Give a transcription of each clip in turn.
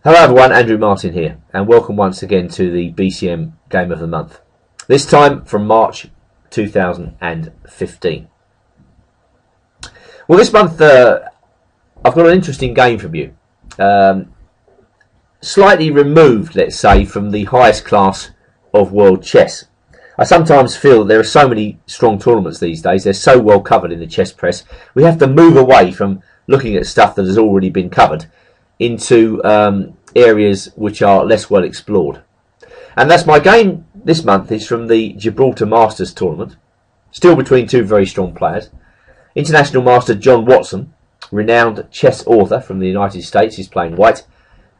Hello everyone, Andrew Martin here, and welcome once again to the BCM Game of the Month. This time from March 2015. Well, this month I've got an interesting game from you. Slightly removed, let's say, from the highest class of world chess. I sometimes feel that there are so many strong tournaments these days, they're so well covered in the chess press, we have to move away from looking at stuff that has already been covered into areas which are less well explored. And that's my game this month is from the Gibraltar Masters tournament, still between two very strong players. International Master John Watson, renowned chess author from the United States, is playing white,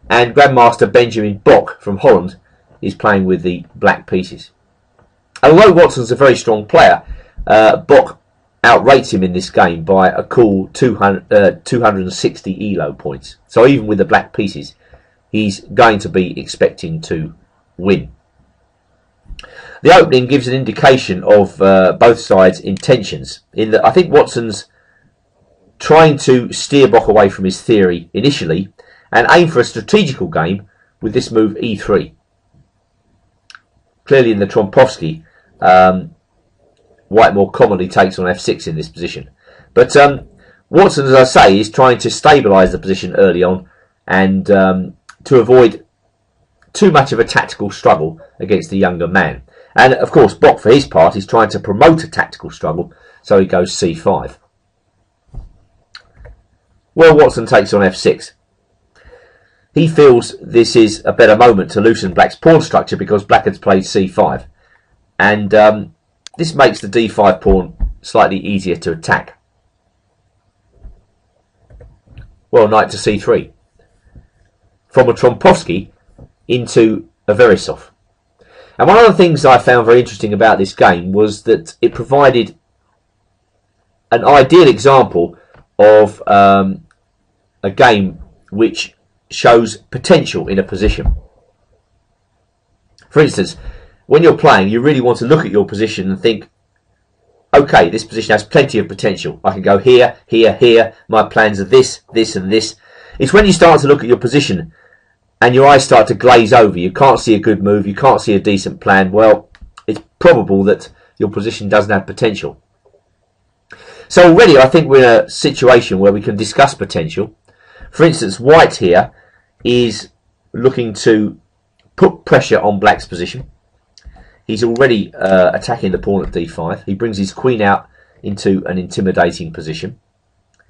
and Grandmaster Benjamin Bok from Holland is playing with the black pieces. Although Watson's a very strong player, Bok outrates him in this game by a cool 260 ELO points. So even with the black pieces, he's going to be expecting to win. The opening gives an indication of both sides' intentions, in that I think Watson's trying to steer Bok away from his theory initially and aim for a strategical game with this move e3. Clearly in the Trompowski, white more commonly takes on f6 in this position. But Watson, as I say, is trying to stabilise the position early on and to avoid too much of a tactical struggle against the younger man. And of course, Bok, for his part, is trying to promote a tactical struggle, so he goes c5. Well, Watson takes on f6. He feels this is a better moment to loosen black's pawn structure because black has played c5. And this makes the d5 pawn slightly easier to attack. Well, knight to c3. From a Trompowski into a Veresov. And one of the things I found very interesting about this game was that it provided an ideal example of a game which shows potential in a position. For instance, when you're playing, you really want to look at your position and think, okay, this position has plenty of potential. I can go here, here, here. My plans are this, this, and this. It's when you start to look at your position and your eyes start to glaze over. You can't see a good move. You can't see a decent plan. Well, it's probable that your position doesn't have potential. So already I think we're in a situation where we can discuss potential. For instance, white here is looking to put pressure on black's position. He's already attacking the pawn at d5. He brings his queen out into an intimidating position.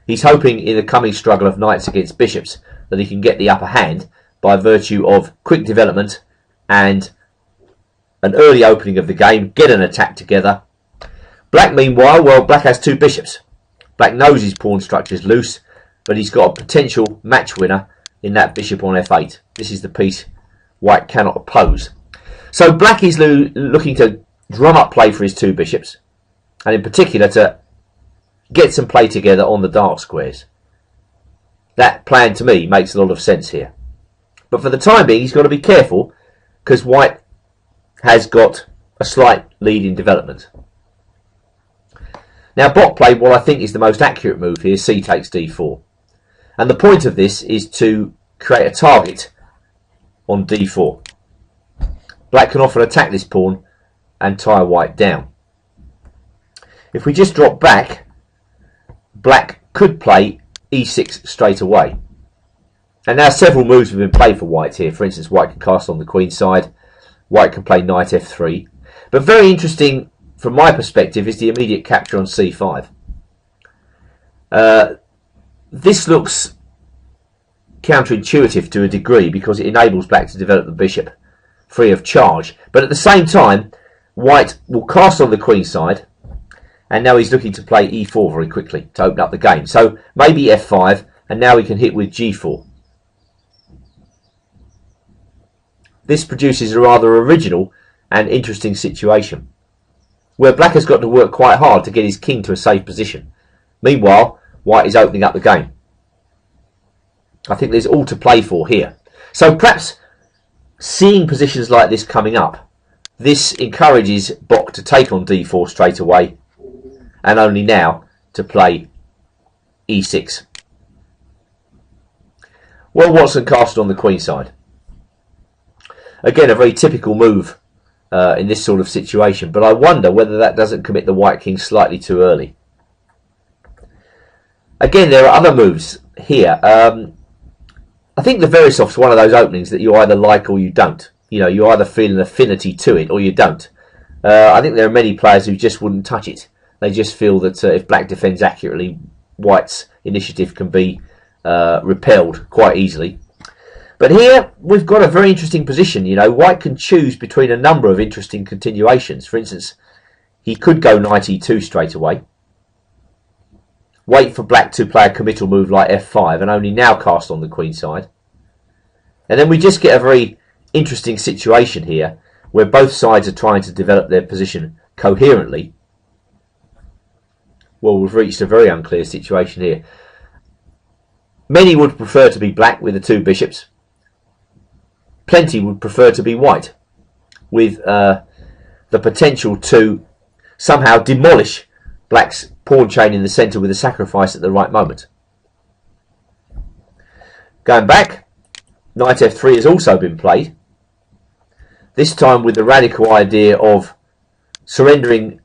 He's hoping in the coming struggle of knights against bishops that he can get the upper hand by virtue of quick development and an early opening of the game, get an attack together. Black, meanwhile, well, black has two bishops. Black knows his pawn structure is loose, but he's got a potential match winner in that bishop on f8. This is the piece white cannot oppose. So black is looking to drum up play for his two bishops, and in particular to get some play together on the dark squares. That plan to me makes a lot of sense here. But for the time being, he's got to be careful because white has got a slight lead in development. Now Bok played what I think is the most accurate move here, c takes d4. And the point of this is to create a target on d4. Black can often attack this pawn and tie white down. If we just drop back, black could play e6 straight away. And now several moves have been played for white here. For instance, white can cast on the queen side. White can play knight f3. But very interesting from my perspective is the immediate capture on c5. This looks counterintuitive to a degree because it enables black to develop the bishop free of charge. But at the same time, white will cast on the queen side, and now he's looking to play e4 very quickly to open up the game. So maybe f5, and now he can hit with g4. This produces a rather original and interesting situation, where black has got to work quite hard to get his king to a safe position. Meanwhile, white is opening up the game. I think there's all to play for here. So perhaps seeing positions like this coming up, this encourages Bok to take on d4 straight away, and only now to play e6. Well, Watson castled on the queen side. Again, a very typical move in this sort of situation, but I wonder whether that doesn't commit the white king slightly too early. Again, there are other moves here. I think the Veresov's one of those openings that you either like or you don't. You know, you either feel an affinity to it or you don't. I think there are many players who just wouldn't touch it. They just feel that if black defends accurately, white's initiative can be repelled quite easily. But here we've got a very interesting position. You know, white can choose between a number of interesting continuations. For instance, he could go knight e2 straight away, wait for black to play a committal move like f5 and only now cast on the queen side. And then we just get a very interesting situation here where both sides are trying to develop their position coherently. Well, we've reached a very unclear situation here. Many would prefer to be black with the two bishops. Plenty would prefer to be white with the potential to somehow demolish black's pawn chain in the centre with a sacrifice at the right moment. Going back, knight f3 has also been played. This time with the radical idea of surrendering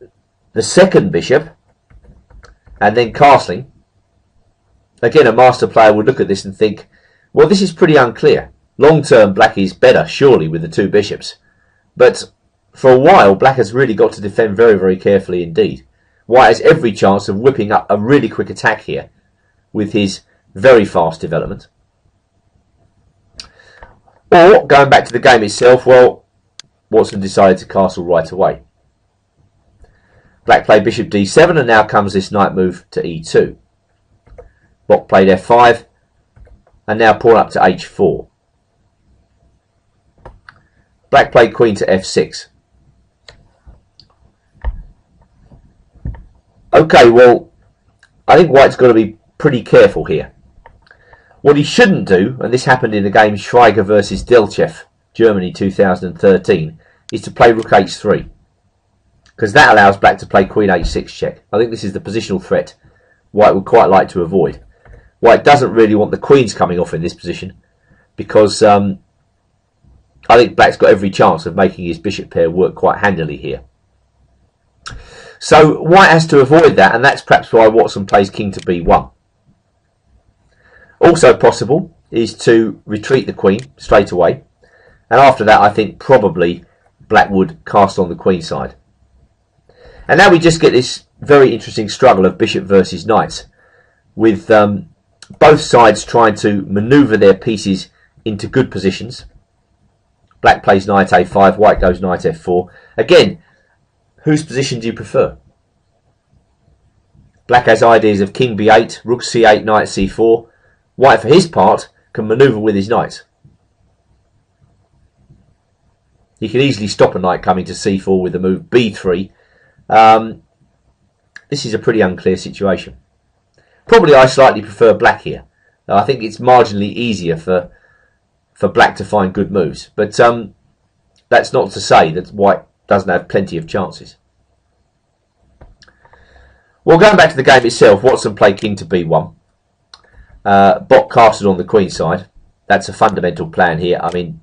the second bishop and then castling. Again, a master player would look at this and think, well, this is pretty unclear. Long term, black is better, surely, with the two bishops. But for a while, black has really got to defend very, very carefully indeed. White has every chance of whipping up a really quick attack here with his very fast development. Or, going back to the game itself, well, Watson decided to castle right away. Black played bishop d7 and now comes this knight move to e2. Bok played f5 and now pawn up to h4. Black played queen to f6. Okay, well, I think white's got to be pretty careful here. What he shouldn't do, and this happened in the game Schweiger versus Delchev, Germany 2013, is to play rook h3. Because that allows black to play queen h6 check. I think this is the positional threat white would quite like to avoid. White doesn't really want the queens coming off in this position because I think black's got every chance of making his bishop pair work quite handily here. So white has to avoid that, and that's perhaps why Watson plays king to b1. Also possible is to retreat the queen straight away, and after that I think probably black would cast on the queen side. And now we just get this very interesting struggle of bishop versus knights, with both sides trying to manoeuvre their pieces into good positions. Black plays knight a5, white goes knight f4. Again, whose position do you prefer? Black has ideas of king b8, rook c8, knight c4. White, for his part, can manoeuvre with his knight. He can easily stop a knight coming to c4 with the move b3. This is a pretty unclear situation. Probably I slightly prefer black here. I think it's marginally easier for black to find good moves. But that's not to say that white doesn't have plenty of chances. Well, going back to the game itself, Watson played king to b1. Bok castled on the queen side. That's a fundamental plan here. I mean,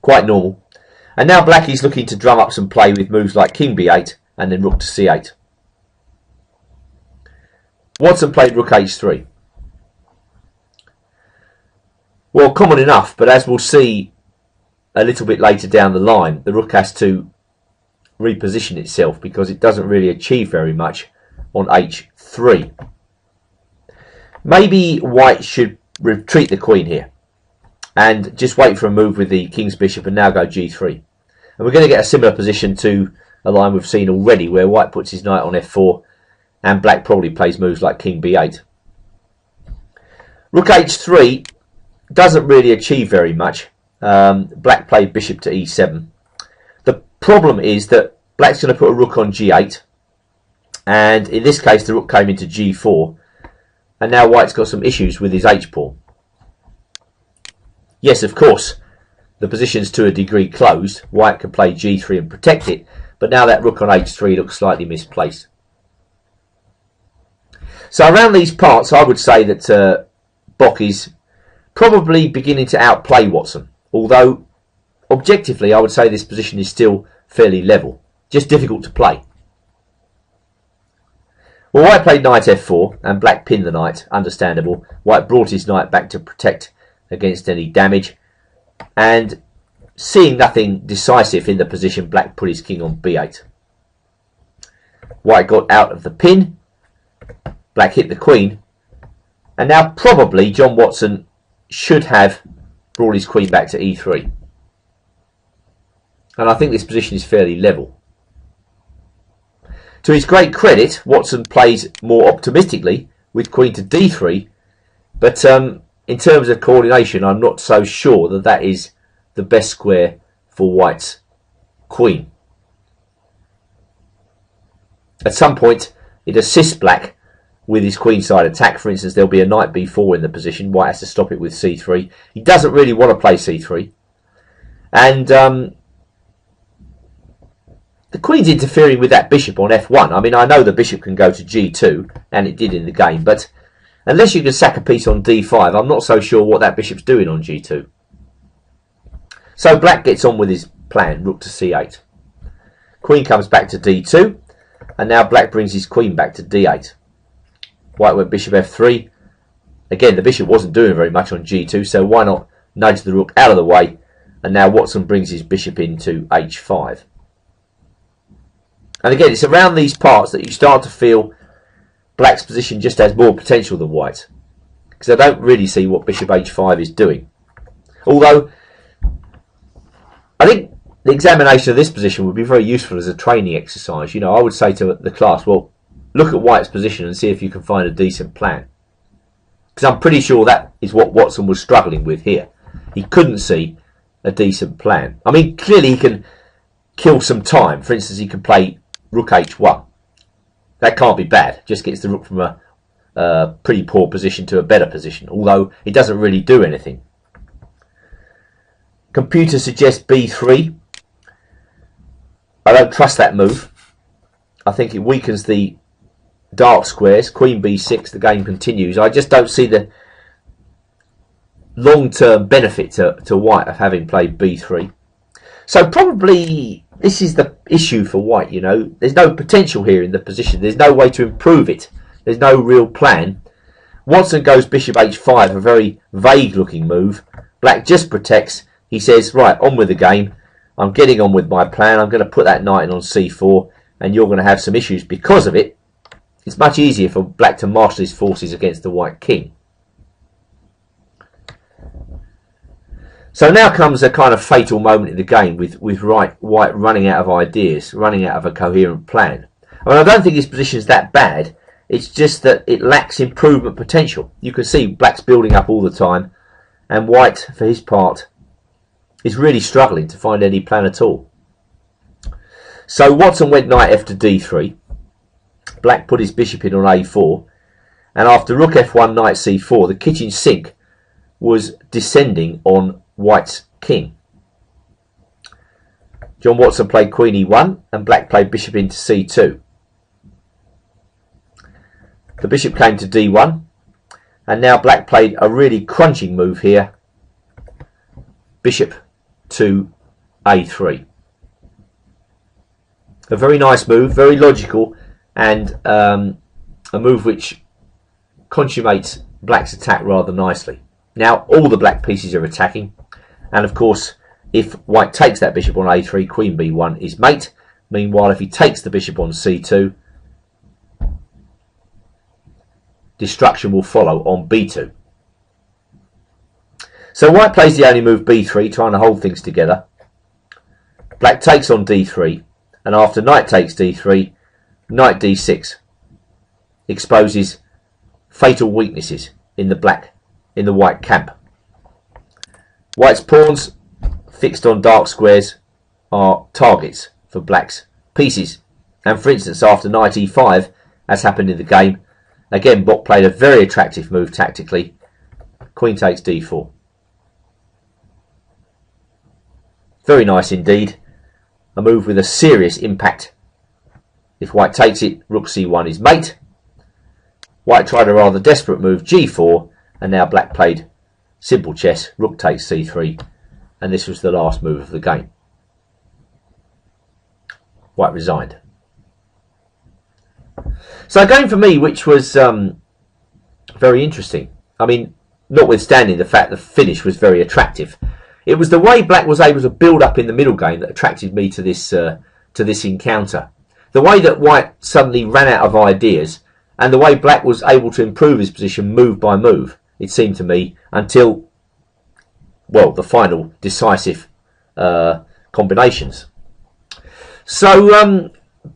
quite normal. And now black is looking to drum up some play with moves like king b8 and then rook to c8. Watson played rook h3. Well, common enough, but as we'll see a little bit later down the line, the rook has to reposition itself because it doesn't really achieve very much on h3. Maybe white should retreat the queen here and just wait for a move with the king's bishop and now go g3. And we're going to get a similar position to a line we've seen already where white puts his knight on f4 and black probably plays moves like king b8. Rook h3 doesn't really achieve very much. Black played bishop to e7. The problem is that black's going to put a rook on g8, and in this case the rook came into g4, and now white's got some issues with his h-pawn. Yes, of course, the position's to a degree closed. White can play g3 and protect it, but now that rook on h3 looks slightly misplaced. So around these parts I would say that Bok is probably beginning to outplay Watson, although objectively I would say this position is still fairly level, just difficult to play. Well, White played knight f4 and Black pinned the knight, understandable. White brought his knight back to protect against any damage, and seeing nothing decisive in the position, Black put his king on b8. White got out of the pin, Black hit the queen, and now probably John Watson should have brought his queen back to e3. And I think this position is fairly level. To his great credit, Watson plays more optimistically with queen to d3, but in terms of coordination, I'm not so sure that that is the best square for White's queen. At some point, it assists Black with his queenside attack. For instance, there'll be a knight b4 in the position. White has to stop it with c3. He doesn't really want to play c3. And the queen's interfering with that bishop on f1. I mean, I know the bishop can go to g2, and it did in the game, but unless you can sack a piece on d5, I'm not so sure what that bishop's doing on g2. So Black gets on with his plan, rook to c8. Queen comes back to d2, and now Black brings his queen back to d8. White went bishop f3. Again, the bishop wasn't doing very much on g2, so why not nudge the rook out of the way? And now Watson brings his bishop into h5. And again, it's around these parts that you start to feel Black's position just has more potential than White's, because I don't really see what bishop h5 is doing. Although, I think the examination of this position would be very useful as a training exercise. You know, I would say to the class, well, look at White's position and see if you can find a decent plan. Because I'm pretty sure that is what Watson was struggling with here. He couldn't see a decent plan. I mean, clearly he can kill some time. For instance, he can play rook h1. That can't be bad. Just gets the rook from a pretty poor position to a better position, although it doesn't really do anything. Computer suggests b3. I don't trust that move. I think it weakens the dark squares. Queen b6, the game continues. I just don't see the long-term benefit to White of having played b3. So probably this is the issue for White, you know. There's no potential here in the position. There's no way to improve it. There's no real plan. Watson goes bishop h5, a very vague-looking move. Black just protects. He says, right, on with the game. I'm getting on with my plan. I'm going to put that knight in on c4, and you're going to have some issues because of it. It's much easier for Black to marshal his forces against the White king. So now comes a kind of fatal moment in the game with White running out of ideas, running out of a coherent plan. I mean, I don't think his position is that bad. It's just that it lacks improvement potential. You can see Black's building up all the time, and White, for his part, is really struggling to find any plan at all. So Watson went knight f to d3. Black put his bishop in on a4, and after rook f1, knight c4, the kitchen sink was descending on White's king. John Watson played queen e1, and Black played bishop into c2. The bishop came to d1, and now Black played a really crunching move here, bishop to a3. A very nice move, very logical, and a move which consummates Black's attack rather nicely. Now all the Black pieces are attacking, and of course if White takes that bishop on a3, queen b1 is mate. Meanwhile, if he takes the bishop on c2, destruction will follow on b2. So White plays the only move b3, trying to hold things together. Black takes on d3, and after knight takes d3, knight d6 exposes fatal weaknesses in the White camp. White's pawns fixed on dark squares are targets for Black's pieces. And for instance, after knight e5, as happened in the game, again Bok played a very attractive move tactically. Queen takes d4. Very nice indeed. A move with a serious impact. If White takes it, rook c1 is mate. White tried a rather desperate move, g4, and now Black played simple chess, rook takes c3, and this was the last move of the game. White resigned. So a game for me which was very interesting. I mean, notwithstanding the fact the finish was very attractive, it was the way Black was able to build up in the middle game that attracted me to this encounter. The way that White suddenly ran out of ideas, and the way Black was able to improve his position move by move, it seemed to me, until, well, the final decisive combinations. So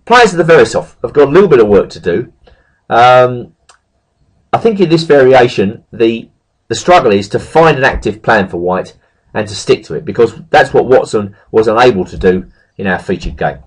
players of the Veresov have got a little bit of work to do. I think in this variation the struggle is to find an active plan for White and to stick to it, because that's what Watson was unable to do in our featured game.